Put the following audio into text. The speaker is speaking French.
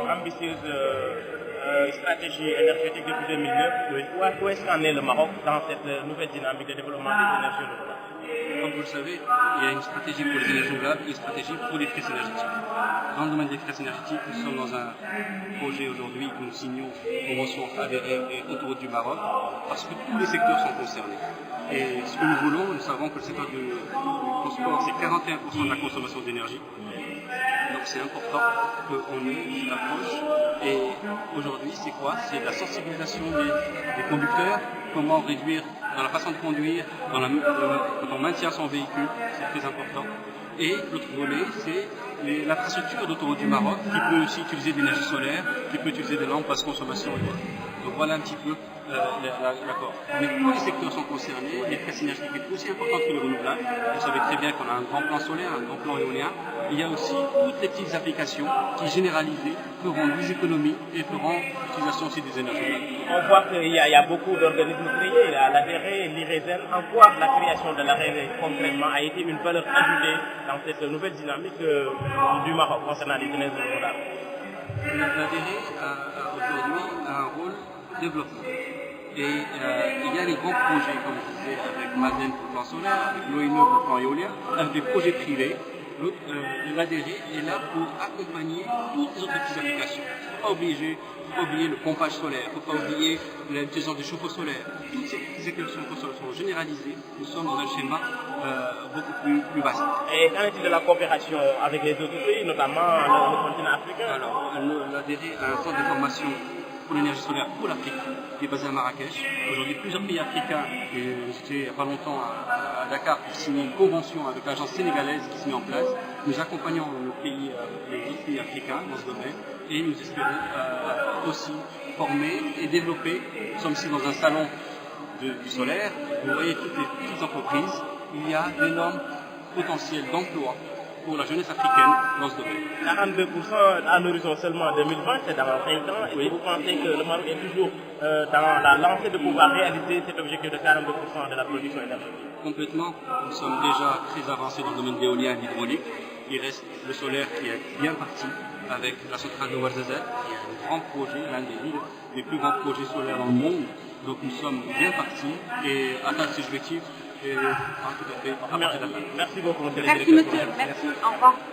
ambitieuse stratégie énergétique depuis 2009. Oui. Où est-ce qu'en est le Maroc dans cette nouvelle dynamique de développement des énergies renouvelables? Comme vous le savez, il y a une stratégie pour les énergies renouvelables et une stratégie pour les friches énergétiques. Dans le domaine des friches énergétiques, nous sommes dans un projet aujourd'hui que nous signons convention avérée et autoroute du Maroc parce que tous les secteurs sont concernés. Et ce que nous voulons, nous savons que le secteur du transport, c'est 41% de la consommation d'énergie. Donc c'est important qu'on ait cette approche. Et aujourd'hui, c'est quoi? C'est la sensibilisation des conducteurs, comment réduire dans la façon de conduire, quand on maintient son véhicule, c'est très important. Et l'autre volet, c'est l'infrastructure d'autoroute du Maroc qui peut aussi utiliser de l'énergie solaire, qui peut utiliser des lampes basse consommation et autres. Donc voilà un petit peu l'accord. Mais tous les secteurs sont concernés, les friches énergétiques sont aussi importantes que les renouvelables. Vous savez très bien qu'on a un grand plan solaire, un grand plan éolien. Il y a aussi toutes les petites applications qui, généralisées, feront des économies et feront l'utilisation aussi des énergies renouvelables. On voit qu'il y a beaucoup d'organismes créés, l'ADRE, l'IRESEN. En quoi la création de l'ADRE concrètement a été une valeur ajoutée dans cette nouvelle dynamique du Maroc concernant les énergies renouvelables? L'ADRE a aujourd'hui un rôle développement. Et il y a les grands projets, comme je disais, avec Maden pour le plan solaire, avec l'ONE pour le plan éolien, avec des projets privés. L'ADRE est là pour accompagner toutes les autres petites applications. Il ne faut pas oublier le pompage solaire, il ne faut pas oublier l'utilisation des chauffe-eau solaires. Toutes ces petites applications sont généralisées. Nous sommes dans un schéma beaucoup plus vaste. Et qu'en est-il de la coopération avec les autres pays, notamment le continent africain? Alors, l'ADRE a un centre de formation pour l'énergie solaire pour l'Afrique, qui est basé à Marrakech. Aujourd'hui, plusieurs pays africains, et j'étais il n'y a pas longtemps à Dakar pour signer une convention avec l'agence sénégalaise qui se met en place. Nous accompagnons les autres pays africains dans ce domaine et nous espérons aussi former et développer. Nous sommes ici dans un salon du solaire. Vous voyez toutes les petites entreprises. Il y a d'énormes potentiels d'emploi pour la jeunesse africaine dans ce domaine. 42% à l'horizon seulement 2020, c'est dans 5 ans. Est-ce que vous pensez que le Maroc est toujours dans la lancée de pouvoir réaliser cet objectif de 42% de la production énergétique? Complètement. Nous sommes déjà très avancés dans le domaine de l'éolien et de l'hydraulique. Il reste le solaire qui est bien parti avec la centrale de Ouarzazate, qui est un grand projet, l'un des plus grands projets solaires dans le monde. Donc nous sommes bien partis et atteindre ces objectifs est tout à fait à partir de là. Merci beaucoup. Merci monsieur. Merci. Au revoir.